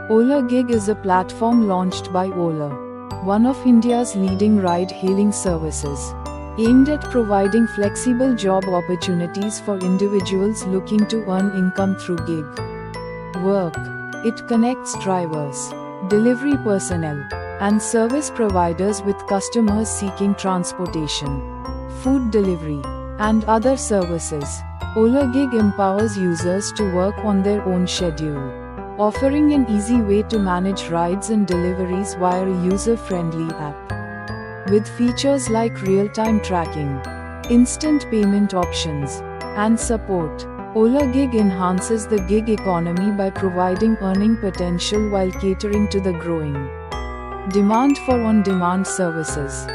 OLA Gig is a platform launched by OLA, one of India's leading ride-hailing services, aimed at providing flexible job opportunities for individuals looking to earn income through gig work. It connects drivers, delivery personnel, and service providers with customers seeking transportation, food delivery, and other services. OLA Gig empowers users to work on their own schedule, offering an easy way to manage rides and deliveries via a user-friendly app. With features like real-time tracking, instant payment options, and support, OLA Gig enhances the gig economy by providing earning potential while catering to the growing demand for on-demand services.